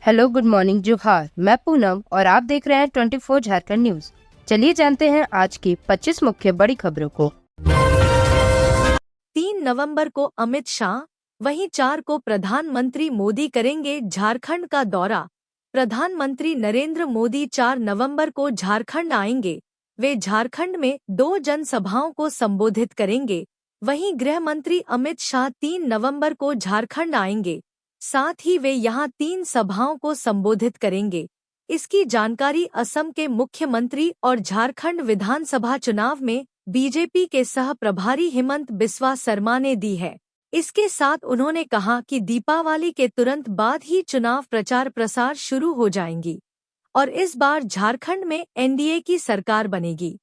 Hello, good morning, जोहार। मैं पूनम और आप देख रहे हैं 24 झारखंड न्यूज। चलिए जानते हैं आज की 25 मुख्य बड़ी खबरों को। 3 नवंबर को अमित शाह, वहीं 4 को प्रधानमंत्री मोदी करेंगे झारखंड का दौरा। प्रधानमंत्री नरेंद्र मोदी 4 नवंबर को झारखंड आएंगे। वे झारखंड में 2 जनसभाओं को संबोधित करेंगे। वहीं गृह मंत्री अमित शाह 3 नवंबर को झारखंड आएंगे। साथ ही वे यहां 3 सभाओं को संबोधित करेंगे। इसकी जानकारी असम के मुख्यमंत्री और झारखंड विधानसभा चुनाव में बीजेपी के सह प्रभारी हिमंत बिस्वा शर्मा ने दी है। इसके साथ उन्होंने कहा कि दीपावली के तुरंत बाद ही चुनाव प्रचार प्रसार शुरू हो जाएंगी और इस बार झारखंड में एनडीए की सरकार बनेगी।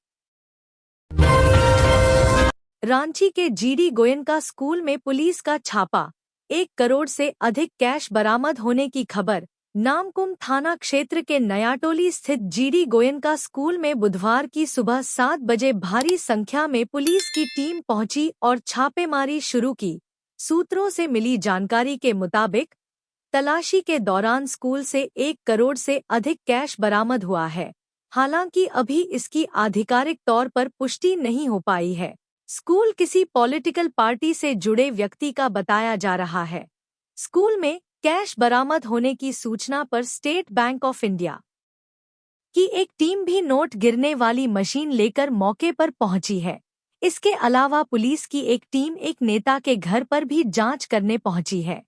रांची के जीडी गोयनका स्कूल में पुलिस का छापा, 1 करोड़ से अधिक कैश बरामद होने की खबर। नामकुम थाना क्षेत्र के नयाटोली स्थित जीडी गोयनका स्कूल में बुधवार की सुबह 7 बजे भारी संख्या में पुलिस की टीम पहुंची और छापेमारी शुरू की। सूत्रों से मिली जानकारी के मुताबिक तलाशी के दौरान स्कूल से 1 करोड़ से अधिक कैश बरामद हुआ है। हालांकि अभी इसकी आधिकारिक तौर पर पुष्टि नहीं हो पाई है। स्कूल किसी पॉलिटिकल पार्टी से जुड़े व्यक्ति का बताया जा रहा है। स्कूल में कैश बरामद होने की सूचना पर स्टेट बैंक ऑफ इंडिया की एक टीम भी नोट गिरने वाली मशीन लेकर मौके पर पहुंची है। इसके अलावा पुलिस की एक टीम एक नेता के घर पर भी जांच करने पहुंची है।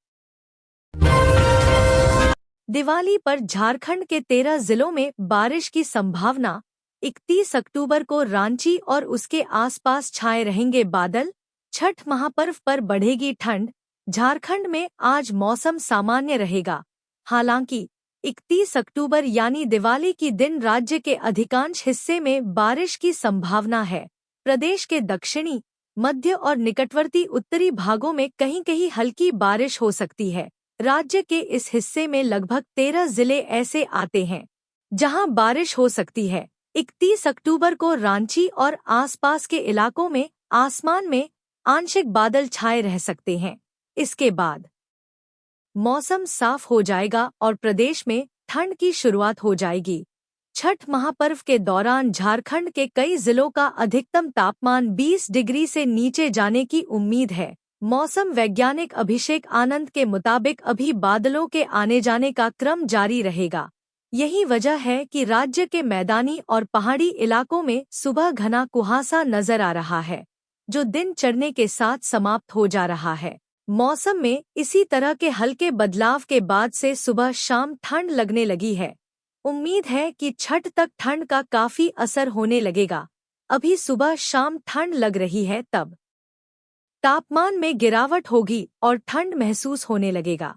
दिवाली पर झारखंड के 13 जिलों में बारिश की संभावना। 31 अक्टूबर को रांची और उसके आसपास छाए रहेंगे बादल। छठ महापर्व पर बढ़ेगी ठंड। झारखंड में आज मौसम सामान्य रहेगा। हालांकि 31 अक्टूबर यानी दिवाली की दिन राज्य के अधिकांश हिस्से में बारिश की संभावना है। प्रदेश के दक्षिणी, मध्य और निकटवर्ती उत्तरी भागों में कहीं-कहीं हल्की बारिश हो सकती है। राज्य के इस हिस्से में लगभग 13 जिले ऐसे आते हैं जहां बारिश हो सकती है। 31 अक्टूबर को रांची और आसपास के इलाकों में आसमान में आंशिक बादल छाए रह सकते हैं। इसके बाद मौसम साफ हो जाएगा और प्रदेश में ठंड की शुरुआत हो जाएगी। छठ महापर्व के दौरान झारखंड के कई जिलों का अधिकतम तापमान 20 डिग्री से नीचे जाने की उम्मीद है। मौसम वैज्ञानिक अभिषेक आनंद के मुताबिक अभी बादलों के आने जाने का क्रम जारी रहेगा। यही वजह है कि राज्य के मैदानी और पहाड़ी इलाकों में सुबह घना कुहासा नजर आ रहा है, जो दिन चढ़ने के साथ समाप्त हो जा रहा है। मौसम में इसी तरह के हल्के बदलाव के बाद से सुबह शाम ठंड लगने लगी है। उम्मीद है कि छठ तक ठंड का काफी असर होने लगेगा। अभी सुबह शाम ठंड लग रही है, तब तापमान में गिरावट होगी और ठंड महसूस होने लगेगा।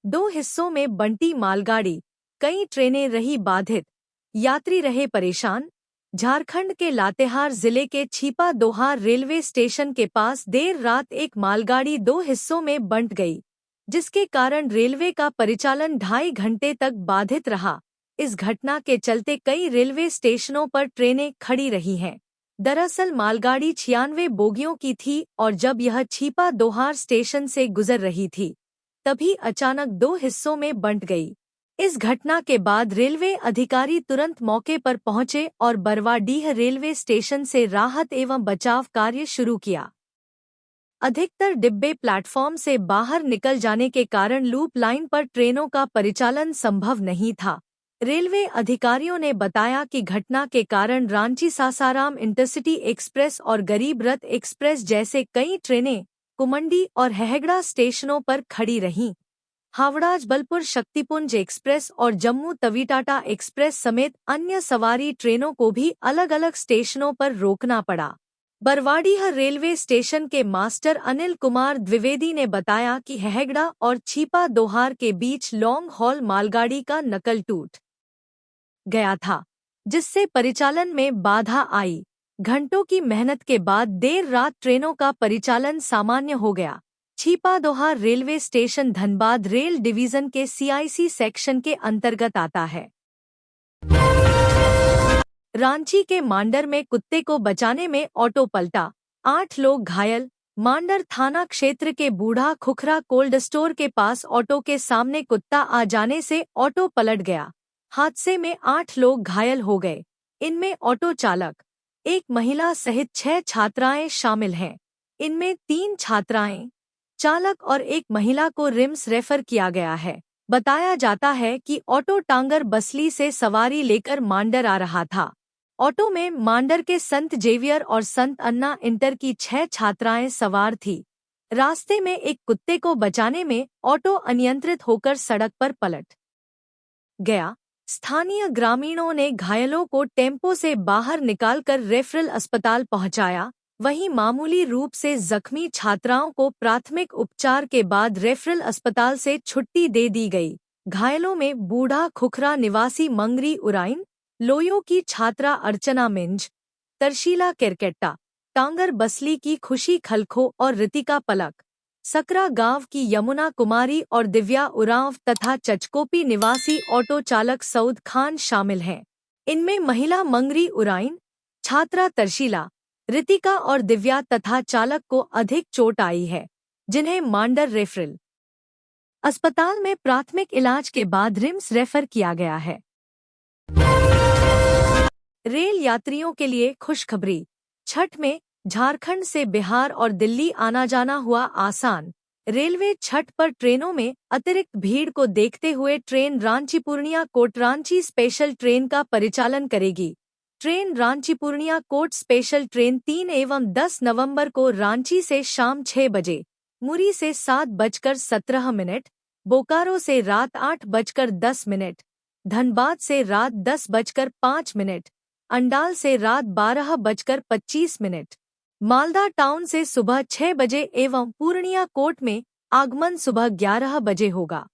2 हिस्सों में बंटी मालगाड़ी, कई ट्रेनें रही बाधित, यात्री रहे परेशान। झारखंड के लातेहार जिले के छिपा दोहार रेलवे स्टेशन के पास देर रात एक मालगाड़ी 2 हिस्सों में बंट गई, जिसके कारण रेलवे का परिचालन 2.5 घंटे तक बाधित रहा। इस घटना के चलते कई रेलवे स्टेशनों पर ट्रेनें खड़ी रही हैं। दरअसल मालगाड़ी 96 बोगियों की थी और जब यह छिपा दोहार स्टेशन से गुजर रही थी, तभी अचानक 2 हिस्सों में बंट गई। इस घटना के बाद रेलवे अधिकारी तुरंत मौके पर पहुंचे और बरवाडीह रेलवे स्टेशन से राहत एवं बचाव कार्य शुरू किया। अधिकतर डिब्बे प्लेटफॉर्म से बाहर निकल जाने के कारण लूप लाइन पर ट्रेनों का परिचालन संभव नहीं था। रेलवे अधिकारियों ने बताया कि घटना के कारण रांची सासाराम इंटरसिटी एक्सप्रेस और गरीब रथ एक्सप्रेस जैसे कई ट्रेनें कुमंडी और हेहगड़ा स्टेशनों पर खड़ी रहीं। हावड़ा जबलपुर शक्तिपुंज एक्सप्रेस और जम्मू तवी टाटा एक्सप्रेस समेत अन्य सवारी ट्रेनों को भी अलग अलग स्टेशनों पर रोकना पड़ा। बरवाडीह रेलवे स्टेशन के मास्टर अनिल कुमार द्विवेदी ने बताया कि हेहगड़ा और छिपा दोहार के बीच लॉन्ग हॉल मालगाड़ी का नकल टूट गया था, जिससे परिचालन में बाधा आई। घंटों की मेहनत के बाद देर रात ट्रेनों का परिचालन सामान्य हो गया। Chhipadohar railway station Dhanbad rail division के सीआईसी सेक्शन के अंतर्गत आता है। रांची के मांडर में कुत्ते को बचाने में ऑटो पलटा, 8 लोग घायल। मांडर थाना क्षेत्र के बूढ़ा खुखरा कोल्ड स्टोर के पास ऑटो के सामने कुत्ता आ जाने से ऑटो पलट गया। हादसे में 8 लोग घायल हो गए। इनमें ऑटो चालक, एक महिला सहित 6 छात्राएं शामिल हैं। इनमें 3 छात्राएं, चालक और एक महिला को रिम्स रेफर किया गया है। बताया जाता है कि ऑटो टांगर बसली से सवारी लेकर मांडर आ रहा था। ऑटो में मांडर के संत जेवियर और संत अन्ना इंटर की 6 छात्राएं सवार थी। रास्ते में एक कुत्ते को बचाने में ऑटो अनियंत्रित होकर सड़क पर पलट गया। स्थानीय ग्रामीणों ने घायलों को टेम्पो से बाहर निकालकर रेफरल अस्पताल पहुंचाया। वहीं मामूली रूप से जख्मी छात्राओं को प्राथमिक उपचार के बाद रेफरल अस्पताल से छुट्टी दे दी गई। घायलों में बूढ़ा खुखरा निवासी मंगरी उराइन, लोयो की छात्रा अर्चना मिंज, तरशीला केरकेट्टा, टांगर बसली की खुशी खलखो और रितिका पलक, सकरा गांव की यमुना कुमारी और दिव्या उरांव तथा चचकोपी निवासी ऑटो चालक सऊद खान शामिल हैं। इनमें महिला मंगरी उराइन, छात्रा तरशीला, रितिका और दिव्या तथा चालक को अधिक चोट आई है, जिन्हें मांडर रेफरल अस्पताल में प्राथमिक इलाज के बाद रिम्स रेफर किया गया है। रेल यात्रियों के लिए खुशखबरी। छठ में झारखंड से बिहार और दिल्ली आना जाना हुआ आसान। रेलवे छठ पर ट्रेनों में अतिरिक्त भीड़ को देखते हुए train Ranchi Purnia court Ranchi special train का परिचालन करेगी। Train Ranchi Purnia court special train 3 एवं 10 नवंबर को रांची से शाम 6 बजे, मुरी से 7:17, बोकारो से रात 8:10, धनबाद से रात 10:05, अंडाल से रात 12:25, मालदा टाउन से सुबह 6 बजे एवं पूर्णिया कोट में आगमन सुबह 11 बजे होगा।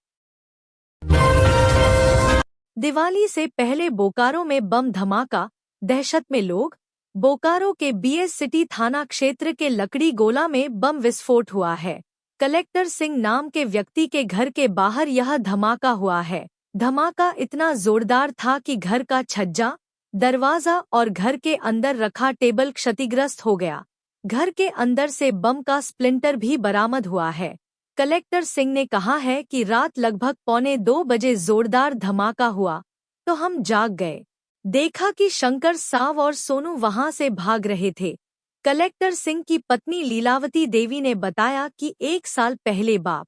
दिवाली से पहले बोकारो में बम धमाका, दहशत में लोग। बोकारो के बीएस सिटी थाना क्षेत्र के लकड़ी गोला में बम विस्फोट हुआ है। कलेक्टर सिंह नाम के व्यक्ति के घर के बाहर यह धमाका हुआ है। धमाका इतना जोरदार था कि घर का छज्जा, दरवाजा और घर के अंदर रखा टेबल क्षतिग्रस्त हो गया। घर के अंदर से बम का स्प्लिंटर भी बरामद हुआ है। कलेक्टर सिंह ने कहा है कि रात लगभग 1:45 बजे जोरदार धमाका हुआ तो हम जाग गए। देखा कि शंकर साव और सोनू वहां से भाग रहे थे। कलेक्टर सिंह की पत्नी लीलावती देवी ने बताया कि 1 साल पहले बाप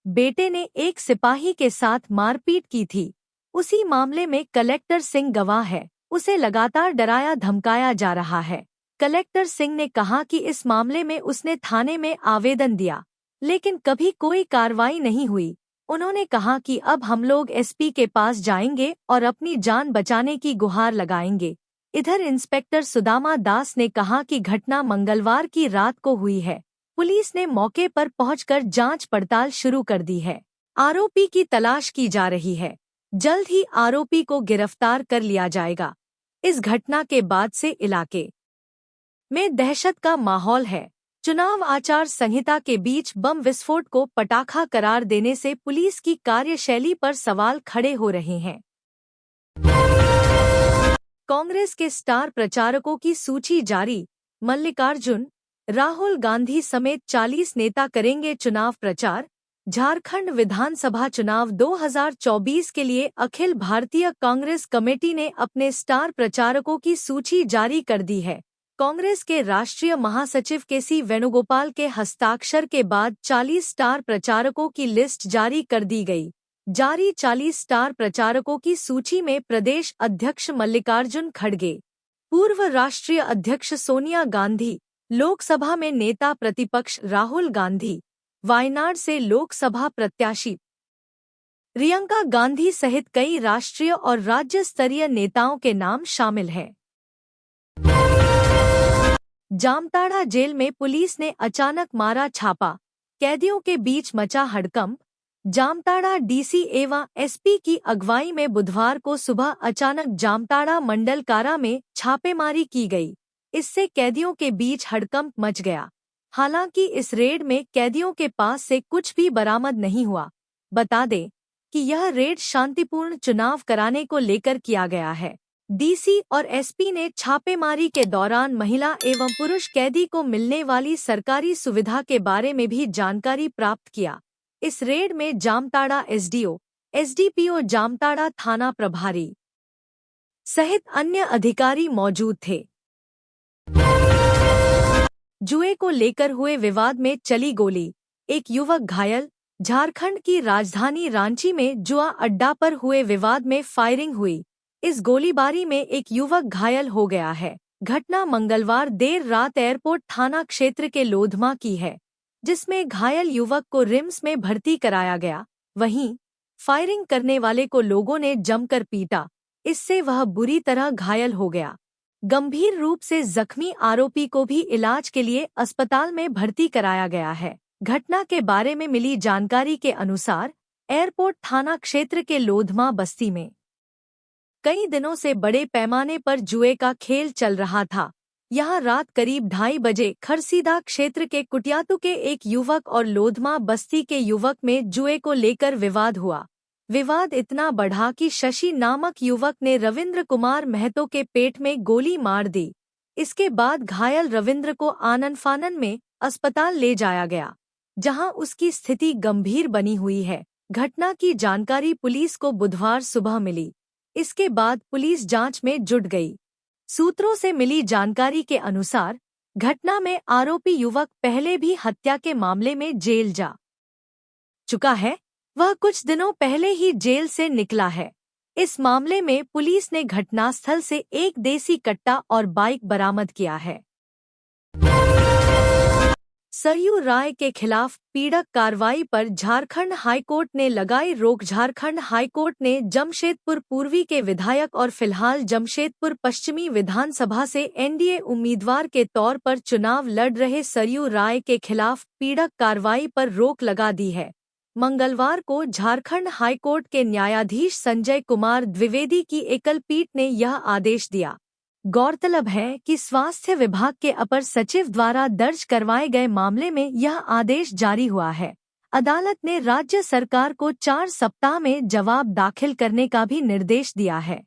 बेटे ने एक सिपाही के साथ मारपीट की थी। उसी मामले में कलेक्टर सिंह गवाह है। उसे लगातार डराया धमकाया जा रहा है। कलेक्टर सिंह ने कहा कि इस मामले में उसने थाने में आवेदन दिया, लेकिन कभी कोई कार्रवाई नहीं हुई। उन्होंने कहा कि अब हम लोग एसपी के पास जाएंगे और अपनी जान बचाने की गुहार लगाएंगे। इधर इंस्पेक्टर सुदामा दास ने कहा कि घटना मंगलवार की रात को हुई है। पुलिस ने मौके पर पहुंचकर जांच पड़ताल शुरू कर दी है। आरोपी की तलाश की जा रही है। जल्द ही आरोपी को गिरफ्तार कर लिया जाएगा। इस घटना के बाद से इलाके में दहशत का माहौल है। चुनाव आचार संहिता के बीच बम विस्फोट को पटाखा करार देने से पुलिस की कार्यशैली पर सवाल खड़े हो रहे हैं। कांग्रेस के स्टार प्रचारकों की सूची जारी। मल्लिकार्जुन, राहुल गांधी समेत 40 नेता करेंगे चुनाव प्रचार। झारखंड विधानसभा चुनाव 2024 के लिए अखिल भारतीय कांग्रेस कमेटी ने अपने स्टार प्रचारकों की सूची जारी कर दी है। कांग्रेस के राष्ट्रीय महासचिव केसी वेणुगोपाल के हस्ताक्षर के बाद 40 स्टार प्रचारकों की लिस्ट जारी कर दी गई। जारी 40 स्टार प्रचारकों की सूची में प्रदेश अध्यक्ष मल्लिकार्जुन खड़गे, पूर्व राष्ट्रीय अध्यक्ष सोनिया गांधी, लोकसभा में नेता प्रतिपक्ष राहुल गांधी, वायनाड से लोकसभा प्रत्याशी प्रियंका गांधी सहित कई राष्ट्रीय और राज्य स्तरीय नेताओं के नाम शामिल हैं। जामताड़ा जेल में पुलिस ने अचानक मारा छापा, कैदियों के बीच मचा हड़कंप। जामताड़ा डीसी एवं एसपी की अगुवाई में बुधवार को सुबह अचानक जामताड़ा मंडल कारा में छापेमारी की गई। इससे कैदियों के बीच हड़कंप मच गया। हालांकि इस रेड में कैदियों के पास से कुछ भी बरामद नहीं हुआ। बता दें कि यह रेड शांतिपूर्ण चुनाव कराने को लेकर किया गया है। डीसी और एसपी ने छापेमारी के दौरान महिला एवं पुरुष कैदी को मिलने वाली सरकारी सुविधा के बारे में भी जानकारी प्राप्त किया। इस रेड में जामताड़ा एसडीओ, एसडीपीओ जामताड़ा थाना प्रभारी सहित अन्य अधिकारी मौजूद थे। जुए को लेकर हुए विवाद में चली गोली, एक युवक घायल। झारखंड की राजधानी रांची में जुआ अड्डा पर हुए विवाद में फायरिंग हुई। इस गोलीबारी में एक युवक घायल हो गया है। घटना मंगलवार देर रात एयरपोर्ट थाना क्षेत्र के लोधमा की है, जिसमें घायल युवक को रिम्स में भर्ती कराया गया। वहीं फायरिंग करने वाले को लोगों ने जमकर पीटा, इससे वह बुरी तरह घायल हो गया। गंभीर रूप से जख्मी आरोपी को भी इलाज के लिए अस्पताल में भर्ती कराया गया है। घटना के बारे में मिली जानकारी के अनुसार एयरपोर्ट थाना क्षेत्र के लोधमा बस्ती में कई दिनों से बड़े पैमाने पर जुए का खेल चल रहा था। यहां रात करीब 2:30 बजे खरसीदा क्षेत्र के कुटियातू के एक युवक और लोधमा बस्ती के युवक में जुए को लेकर विवाद हुआ। विवाद इतना बढ़ा कि शशि नामक युवक ने रविंद्र कुमार महतो के पेट में गोली मार दी। इसके बाद घायल रविंद्र को आनन फानन में अस्पताल ले जाया गया, जहां उसकी स्थिति गंभीर बनी हुई है। घटना की जानकारी पुलिस को बुधवार सुबह मिली। इसके बाद पुलिस जांच में जुट गई। सूत्रों से मिली जानकारी के अनुसार घटना में आरोपी युवक पहले भी हत्या के मामले में जेल जा चुका है। वह कुछ दिनों पहले ही जेल से निकला है। इस मामले में पुलिस ने घटनास्थल से एक देसी कट्टा और बाइक बरामद किया है। सरयू राय के खिलाफ पीड़क कार्रवाई पर झारखंड हाईकोर्ट ने लगाई रोक। झारखंड हाईकोर्ट ने जमशेदपुर पूर्वी के विधायक और फिलहाल जमशेदपुर पश्चिमी विधानसभा से एनडीए उम्मीदवार के तौर पर चुनाव लड़ रहे सरयू राय के खिलाफ पीड़क कार्रवाई पर रोक लगा दी है। मंगलवार को झारखंड हाईकोर्ट के न्यायाधीश संजय कुमार द्विवेदी की एकल पीठ ने यह आदेश दिया। गौरतलब है कि स्वास्थ्य विभाग के अपर सचिव द्वारा दर्ज करवाए गए मामले में यह आदेश जारी हुआ है। अदालत ने राज्य सरकार को 4 सप्ताह में जवाब दाखिल करने का भी निर्देश दिया है।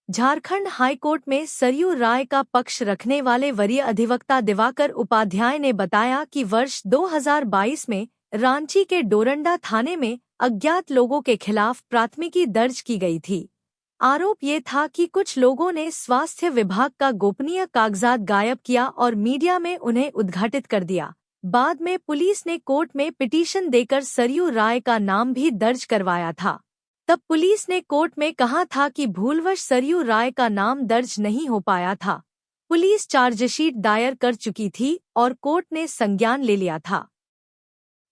झारखंड हाईकोर्ट में सरयू राय का पक्ष रखने वाले वरीय अधिवक्ता दिवाकर उपाध्याय ने बताया कि वर्ष 2022 में रांची के डोरंडा थाने में अज्ञात लोगों के खिलाफ प्राथमिकी दर्ज की गई थी। आरोप ये था कि कुछ लोगों ने स्वास्थ्य विभाग का गोपनीय कागजात गायब किया और मीडिया में उन्हें उद्घाटित कर दिया। बाद में पुलिस ने कोर्ट में पिटीशन देकर सरयू राय का नाम भी दर्ज करवाया था। तब पुलिस ने कोर्ट में कहा था कि भूलवश सरयू राय का नाम दर्ज नहीं हो पाया था। पुलिस चार्जशीट दायर कर चुकी थी और कोर्ट ने संज्ञान ले लिया था।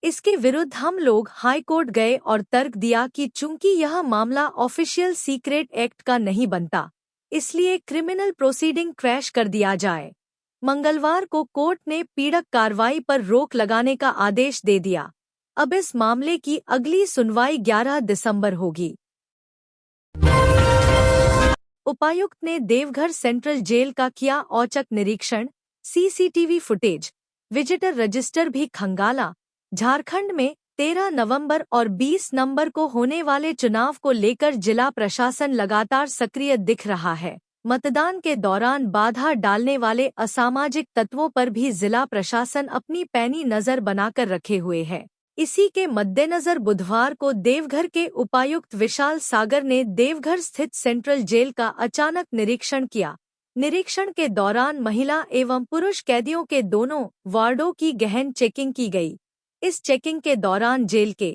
इसके विरुद्ध हम लोग हाई कोर्ट गए और तर्क दिया कि चूंकि यह मामला ऑफिशियल सीक्रेट एक्ट का नहीं बनता, इसलिए क्रिमिनल प्रोसीडिंग क्रैश कर दिया जाए। मंगलवार को कोर्ट ने पीड़क कार्रवाई पर रोक लगाने का आदेश दे दिया। अब इस मामले की अगली सुनवाई 11 दिसंबर होगी। उपायुक्त ने देवघर सेंट्रल जेल का किया औचक निरीक्षण, सीसीटीवी फुटेज, विजिटर रजिस्टर भी खंगाला। झारखंड में 13 नवंबर और 20 नवंबर को होने वाले चुनाव को लेकर जिला प्रशासन लगातार सक्रिय दिख रहा है। मतदान के दौरान बाधा डालने वाले असामाजिक तत्वों पर भी जिला प्रशासन अपनी पैनी नजर बनाकर रखे हुए है। इसी के मद्देनजर बुधवार को देवघर के उपायुक्त विशाल सागर ने देवघर स्थित सेंट्रल जेल का अचानक निरीक्षण किया। निरीक्षण के दौरान महिला एवं पुरुष कैदियों के दोनों वार्डों की गहन चेकिंग की गई। इस चेकिंग के दौरान जेल के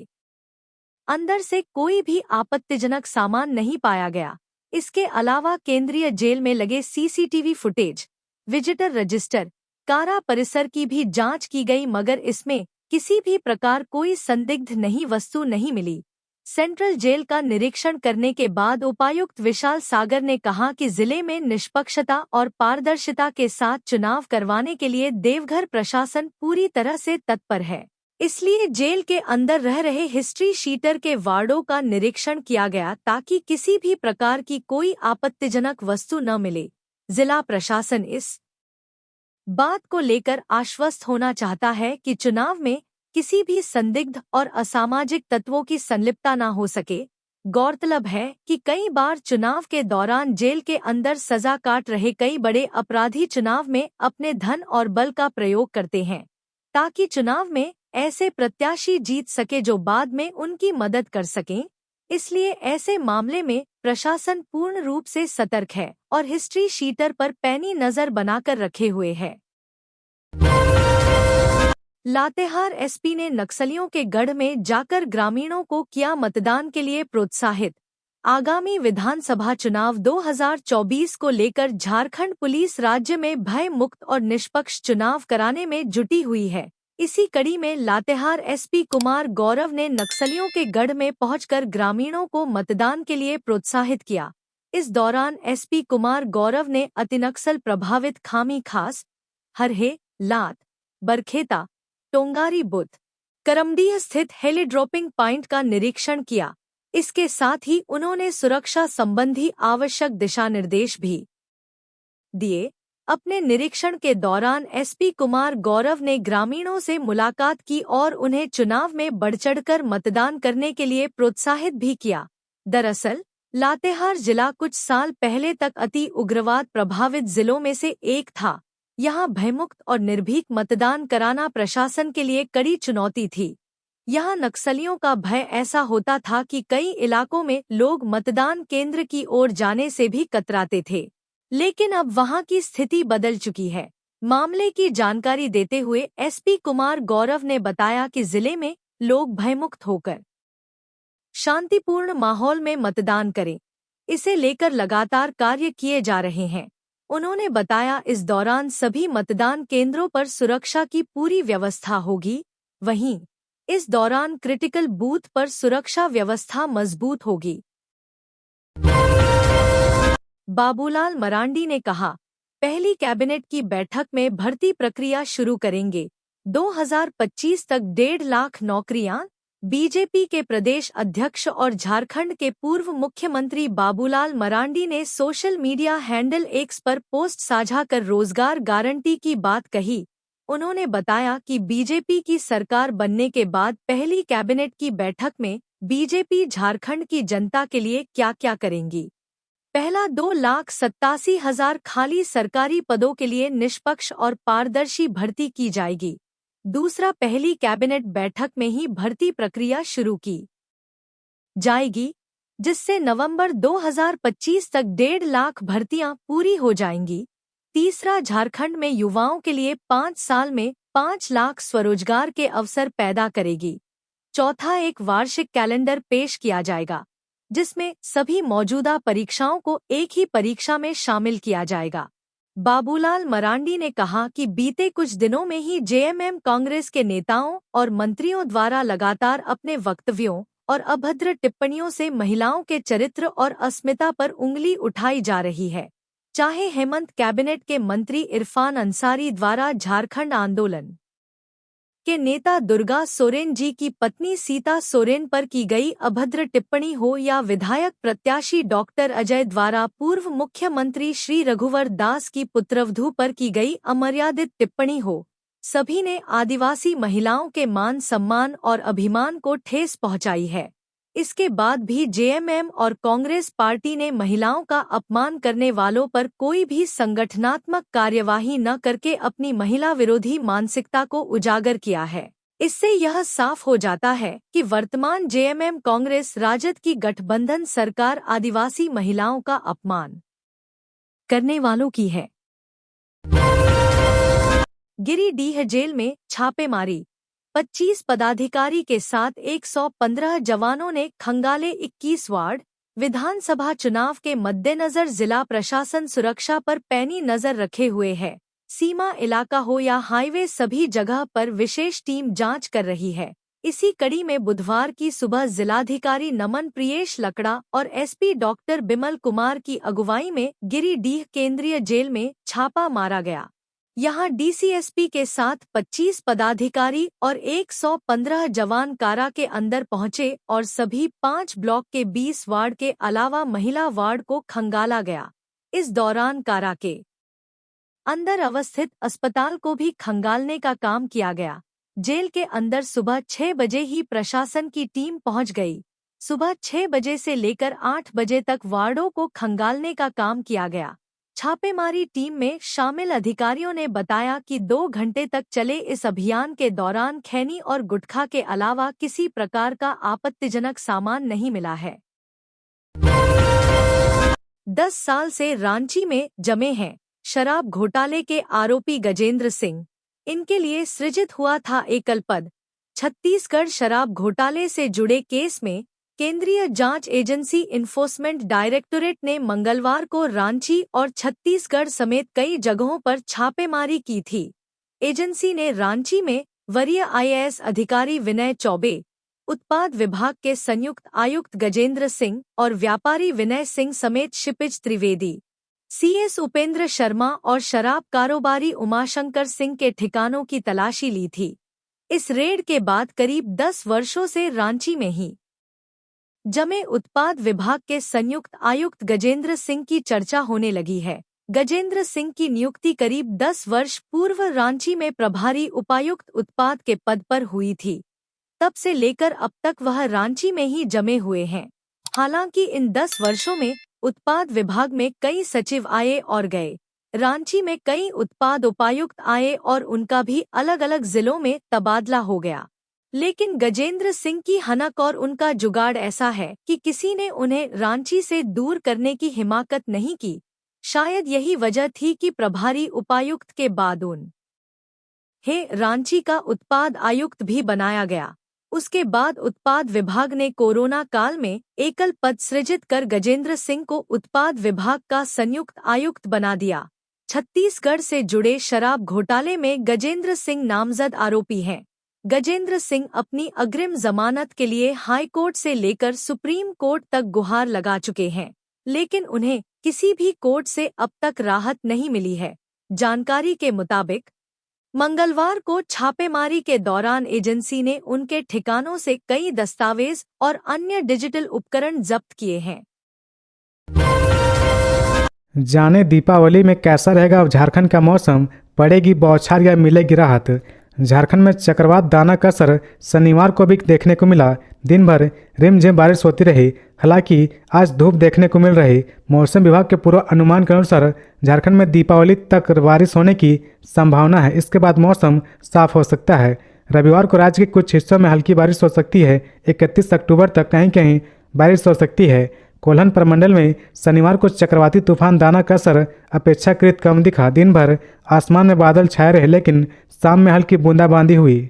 अंदर से कोई भी आपत्तिजनक सामान नहीं पाया गया। इसके अलावा केंद्रीय जेल में लगे सीसीटीवी फुटेज, विजिटर रजिस्टर, कारा परिसर की भी जांच की गई, मगर इसमें किसी भी प्रकार कोई संदिग्ध नहीं वस्तु नहीं मिली। सेंट्रल जेल का निरीक्षण करने के बाद उपायुक्त विशाल सागर ने कहा कि जिले में निष्पक्षता और पारदर्शिता के साथ चुनाव करवाने के लिए देवघर प्रशासन पूरी तरह से तत्पर है। इसलिए जेल के अंदर रह रहे हिस्ट्री शीटर के वार्डों का निरीक्षण किया गया ताकि किसी भी प्रकार की कोई आपत्तिजनक वस्तु न मिले। जिला प्रशासन इस बात को लेकर आश्वस्त होना चाहता है कि चुनाव में किसी भी संदिग्ध और असामाजिक तत्वों की संलिप्तता न हो सके। गौरतलब है कि कई बार चुनाव के दौरान जेल के अंदर सजा काट रहे कई बड़े अपराधी चुनाव में अपने धन और बल का प्रयोग करते हैं ताकि चुनाव में ऐसे प्रत्याशी जीत सके जो बाद में उनकी मदद कर सकें। इसलिए ऐसे मामले में प्रशासन पूर्ण रूप से सतर्क है और हिस्ट्री शीटर पर पैनी नजर बनाकर रखे हुए है। लातेहार एसपी ने नक्सलियों के गढ़ में जाकर ग्रामीणों को किया मतदान के लिए प्रोत्साहित। आगामी विधानसभा चुनाव 2024 को लेकर झारखंड पुलिस राज्य में भय मुक्त और निष्पक्ष चुनाव कराने में जुटी हुई है। इसी कड़ी में लातेहार एसपी कुमार गौरव ने नक्सलियों के गढ़ में पहुंचकर ग्रामीणों को मतदान के लिए प्रोत्साहित किया। इस दौरान एसपी कुमार गौरव ने अतिनक्सल प्रभावित खामी खास, हरहे, लात, बरखेता, टोंगारी बुथ, करमडीह स्थित हेली ड्रॉपिंग पॉइंट का निरीक्षण किया। इसके साथ ही उन्होंने सुरक्षा संबंधी आवश्यक दिशा निर्देश भी दिए। अपने निरीक्षण के दौरान एसपी कुमार गौरव ने ग्रामीणों से मुलाकात की और उन्हें चुनाव में बढ़चढ़कर मतदान करने के लिए प्रोत्साहित भी किया। दरअसल लातेहार जिला कुछ साल पहले तक अति उग्रवाद प्रभावित जिलों में से एक था। यहाँ भयमुक्त और निर्भीक मतदान कराना प्रशासन के लिए कड़ी चुनौती थी। यहाँ नक्सलियों का भय ऐसा होता था कि कई इलाकों में लोग मतदान केंद्र की ओर जाने से भी कतराते थे, लेकिन अब वहाँ की स्थिति बदल चुकी है। मामले की जानकारी देते हुए एसपी कुमार गौरव ने बताया कि जिले में लोग भयमुक्त होकर शांतिपूर्ण माहौल में मतदान करें, इसे लेकर लगातार कार्य किए जा रहे हैं। उन्होंने बताया इस दौरान सभी मतदान केंद्रों पर सुरक्षा की पूरी व्यवस्था होगी। वहीं इस दौरान क्रिटिकल बूथ पर सुरक्षा व्यवस्था मजबूत होगी। बाबूलाल मरांडी ने कहा, पहली कैबिनेट की बैठक में भर्ती प्रक्रिया शुरू करेंगे। 2025 तक 1.5 लाख नौकरियां। बीजेपी के प्रदेश अध्यक्ष और झारखंड के पूर्व मुख्यमंत्री बाबूलाल मरांडी ने सोशल मीडिया हैंडल एक्स पर पोस्ट साझा कर रोजगार गारंटी की बात कही। उन्होंने बताया कि बीजेपी की सरकार बनने के बाद पहली कैबिनेट की बैठक में बीजेपी झारखंड की जनता के लिए क्या क्या करेंगी। पहला 2,87,000 खाली सरकारी पदों के लिए निष्पक्ष और पारदर्शी भर्ती की जाएगी। दूसरा, पहली कैबिनेट बैठक में ही भर्ती प्रक्रिया शुरू की जाएगी, जिससे नवंबर 2025 तक 1.5 लाख भर्तियां पूरी हो जाएंगी। तीसरा, झारखंड में युवाओं के लिए 5 साल में 5 लाख स्वरोजगार के अवसर पैदा करेगी। चौथा, एक वार्षिक कैलेंडर पेश किया जाएगा, जिसमें सभी मौजूदा परीक्षाओं को एक ही परीक्षा में शामिल किया जाएगा। बाबूलाल मरांडी ने कहा कि बीते कुछ दिनों में ही जेएमएम कांग्रेस के नेताओं और मंत्रियों द्वारा लगातार अपने वक्तव्यों और अभद्र टिप्पणियों से महिलाओं के चरित्र और अस्मिता पर उंगली उठाई जा रही है। चाहे हेमंत कैबिनेट के मंत्री इरफान अंसारी द्वारा झारखंड आंदोलन के नेता दुर्गा सोरेन जी की पत्नी सीता सोरेन पर की गई अभद्र टिप्पणी हो या विधायक प्रत्याशी डॉक्टर अजय द्वारा पूर्व मुख्यमंत्री श्री रघुवर दास की पुत्रवधू पर की गई अमर्यादित टिप्पणी हो, सभी ने आदिवासी महिलाओं के मान सम्मान और अभिमान को ठेस पहुंचाई है। इसके बाद भी जेएमएम और कांग्रेस पार्टी ने महिलाओं का अपमान करने वालों पर कोई भी संगठनात्मक कार्यवाही न करके अपनी महिला विरोधी मानसिकता को उजागर किया है। इससे यह साफ हो जाता है कि वर्तमान जेएमएम कांग्रेस राजद की गठबंधन सरकार आदिवासी महिलाओं का अपमान करने वालों की है। गिरिडीह जेल में छापेमारी। 25 पदाधिकारी के साथ 115 जवानों ने खंगाले 21 वार्ड। विधानसभा चुनाव के मद्देनजर जिला प्रशासन सुरक्षा पर पैनी नजर रखे हुए है। सीमा इलाका हो या हाईवे, सभी जगह पर विशेष टीम जांच कर रही है। इसी कड़ी में बुधवार की सुबह जिलाधिकारी नमन प्रियेश लकड़ा और एसपी डॉक्टर बिमल कुमार की अगुवाई में गिरिडीह केंद्रीय जेल में छापा मारा गया। यहां डीसीएसपी के साथ 25 पदाधिकारी और 115 जवान कारा के अंदर पहुंचे और सभी 5 ब्लॉक के 20 वार्ड के अलावा महिला वार्ड को खंगाला गया। इस दौरान कारा के अंदर अवस्थित अस्पताल को भी खंगालने का काम किया गया। जेल के अंदर सुबह 6 बजे ही प्रशासन की टीम पहुंच गई। सुबह 6 बजे से लेकर 8 बजे तक वार्डों को खंगालने का काम किया गया। छापेमारी टीम में शामिल अधिकारियों ने बताया कि 2 घंटे तक चले इस अभियान के दौरान खैनी और गुटखा के अलावा किसी प्रकार का आपत्तिजनक सामान नहीं मिला है। 10 साल से रांची में जमे हैं शराब घोटाले के आरोपी गजेंद्र सिंह, इनके लिए सृजित हुआ था एकल पद। छत्तीसगढ़ शराब घोटाले से जुड़े केस में केंद्रीय जांच एजेंसी इन्फोर्समेंट डायरेक्टोरेट ने मंगलवार को रांची और छत्तीसगढ़ समेत कई जगहों पर छापेमारी की थी। एजेंसी ने रांची में वरीय आईएएस अधिकारी विनय चौबे, उत्पाद विभाग के संयुक्त आयुक्त गजेंद्र सिंह और व्यापारी विनय सिंह समेत क्षितिज त्रिवेदी, सीएस उपेंद्र शर्मा और शराब कारोबारी उमाशंकर सिंह के ठिकानों की तलाशी ली थी। इस रेड के बाद करीब 10 वर्षों से रांची में ही जमे उत्पाद विभाग के संयुक्त आयुक्त गजेंद्र सिंह की चर्चा होने लगी है। गजेंद्र सिंह की नियुक्ति करीब 10 वर्ष पूर्व रांची में प्रभारी उपायुक्त उत्पाद के पद पर हुई थी। तब से लेकर अब तक वह रांची में ही जमे हुए हैं। हालांकि इन 10 वर्षों में उत्पाद विभाग में कई सचिव आए और गए। रांची में कई उत्पाद उपायुक्त आए और उनका भी अलग अलग जिलों में तबादला हो गया। लेकिन गजेंद्र सिंह की हनक और उनका जुगाड़ ऐसा है कि किसी ने उन्हें रांची से दूर करने की हिमाकत नहीं की। शायद यही वजह थी कि प्रभारी उपायुक्त के बाद उन्हें रांची का उत्पाद आयुक्त भी बनाया गया। उसके बाद उत्पाद विभाग ने कोरोना काल में एकल पद सृजित कर गजेंद्र सिंह को उत्पाद विभाग का संयुक्त आयुक्त बना दिया। छत्तीसगढ़ से जुड़े शराब घोटाले में गजेंद्र सिंह नामजद आरोपी हैं। गजेंद्र सिंह अपनी अग्रिम जमानत के लिए हाई कोर्ट से लेकर सुप्रीम कोर्ट तक गुहार लगा चुके हैं, लेकिन उन्हें किसी भी कोर्ट से अब तक राहत नहीं मिली है। जानकारी के मुताबिक मंगलवार को छापेमारी के दौरान एजेंसी ने उनके ठिकानों से कई दस्तावेज और अन्य डिजिटल उपकरण जब्त किए हैं। जाने दीपावली में कैसा रहेगा अब झारखंड का मौसम, पड़ेगी बौछार या मिलेगी राहत। झारखंड में चक्रवात दाना का असर शनिवार को भी देखने को मिला। दिन भर रिमझिम बारिश होती रही, हालांकि आज धूप देखने को मिल रही। मौसम विभाग के पूर्व अनुमान के अनुसार झारखंड में दीपावली तक बारिश होने की संभावना है। इसके बाद मौसम साफ हो सकता है। रविवार को राज्य के कुछ हिस्सों में हल्की बारिश हो सकती है। 31 अक्टूबर तक कहीं कहीं बारिश हो सकती है। कोल्हन प्रमंडल में शनिवार को चक्रवाती तूफान दाना का असर अपेक्षाकृत कम दिखा। दिन भर आसमान में बादल छाए रहे, लेकिन शाम में हल्की बूंदाबांदी हुई।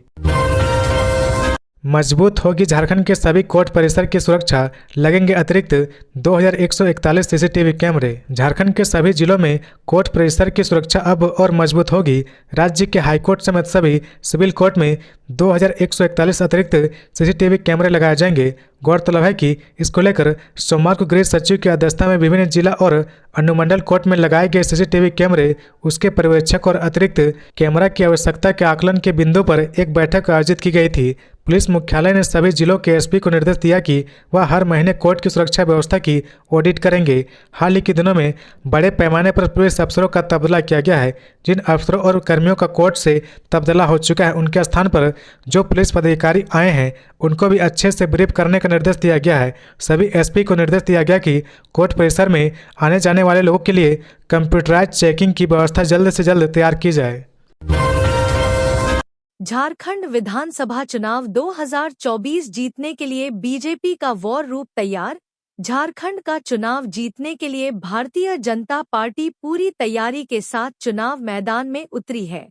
मजबूत होगी झारखंड के सभी कोर्ट परिसर की सुरक्षा, लगेंगे अतिरिक्त 2141 सीसीटीवी कैमरे। झारखंड के सभी जिलों में कोर्ट परिसर की सुरक्षा अब और मजबूत होगी। राज्य के हाईकोर्ट समेत सभी सिविल कोर्ट में 2141 अतिरिक्त सीसीटीवी कैमरे लगाए जाएंगे। गौरतलब है कि इसको लेकर सोमवार को गृह सचिव की अध्यक्षता में विभिन्न जिला और अनुमंडल कोर्ट में लगाए गए सीसीटीवी कैमरे, उसके पर्यवेक्षक और अतिरिक्त कैमरा की आवश्यकता के आकलन के बिंदु पर एक बैठक आयोजित की गई थी। पुलिस मुख्यालय ने सभी जिलों के एसपी को निर्देश दिया कि वह हर महीने कोर्ट की सुरक्षा व्यवस्था की ऑडिट करेंगे। हाल ही के दिनों में बड़े पैमाने पर पुलिस अफसरों का तबादला किया गया है। जिन अफसरों और कर्मियों का कोर्ट से तबादला हो चुका है, उनके स्थान पर जो पुलिस पदाधिकारी आए हैं उनको भी अच्छे से ब्रीफ करने का निर्देश दिया गया है। सभी एसपी को निर्देश दिया गया कि कोर्ट परिसर में आने जाने वाले लोगों के लिए कंप्यूटराइज्ड चेकिंग की व्यवस्था जल्द से जल्द तैयार की जाए। झारखंड विधानसभा चुनाव 2024 जीतने के लिए बीजेपी का वॉर रूम तैयार। झारखंड का चुनाव जीतने के लिए भारतीय जनता पार्टी पूरी तैयारी के साथ चुनाव मैदान में उतरी है।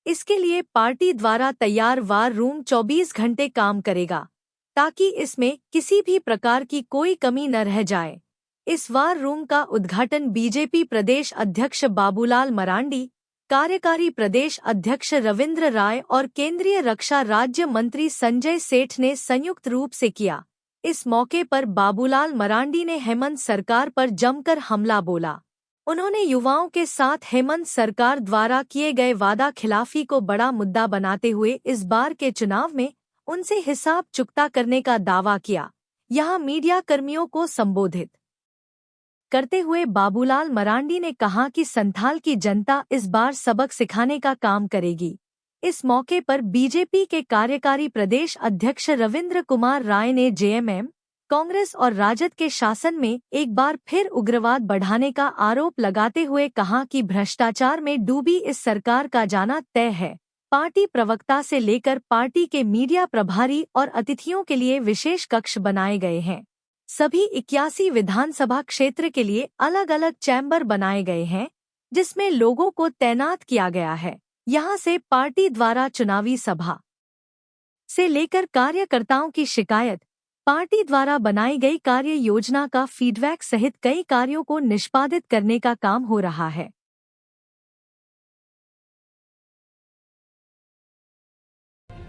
इसके लिए पार्टी द्वारा तैयार वार रूम 24 घंटे काम करेगा, ताकि इसमें किसी भी प्रकार की कोई कमी न रह जाए। इस वार रूम का उद्घाटन बीजेपी प्रदेश अध्यक्ष बाबूलाल मरांडी, कार्यकारी प्रदेश अध्यक्ष रविंद्र राय और केंद्रीय रक्षा राज्य मंत्री संजय सेठ ने संयुक्त रूप से किया। इस मौके पर बाबूलाल मरांडी ने हेमंत सरकार पर जमकर हमला बोला। उन्होंने युवाओं के साथ हेमंत सरकार द्वारा किए गए वादा खिलाफी को बड़ा मुद्दा बनाते हुए इस बार के चुनाव में उनसे हिसाब चुकता करने का दावा किया। यहां मीडिया कर्मियों को संबोधित करते हुए बाबूलाल मरांडी ने कहा कि संथाल की जनता इस बार सबक सिखाने का काम करेगी। इस मौके पर बीजेपी के कार्यकारी प्रदेश अध्यक्ष रविंद्र कुमार राय ने जेएमएम, कांग्रेस और राजद के शासन में एक बार फिर उग्रवाद बढ़ाने का आरोप लगाते हुए कहा कि भ्रष्टाचार में डूबी इस सरकार का जाना तय है। पार्टी प्रवक्ता से लेकर पार्टी के मीडिया प्रभारी और अतिथियों के लिए विशेष कक्ष बनाए गए हैं। सभी 81 विधानसभा क्षेत्र के लिए अलग अलग चैम्बर बनाए गए हैं, जिसमें लोगों को तैनात किया गया है। यहां से पार्टी द्वारा चुनावी सभा से लेकर कार्यकर्ताओं की शिकायत, पार्टी द्वारा बनाई गई कार्य योजना का फीडबैक सहित कई कार्यों को निष्पादित करने का काम हो रहा है।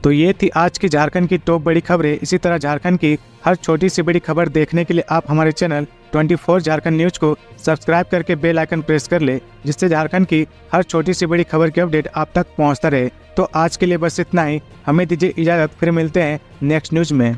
तो ये थी आज की झारखंड की टॉप बड़ी खबरें। इसी तरह झारखंड की हर छोटी सी बड़ी खबर देखने के लिए आप हमारे चैनल 24 झारखंड न्यूज को सब्सक्राइब करके बेल आइकन प्रेस कर ले, जिससे झारखंड की हर छोटी सी बड़ी खबर की अपडेट आप तक पहुंचता रहे। तो आज के लिए बस इतना ही, हमें दीजिए इजाजत, फिर मिलते हैं नेक्स्ट न्यूज में।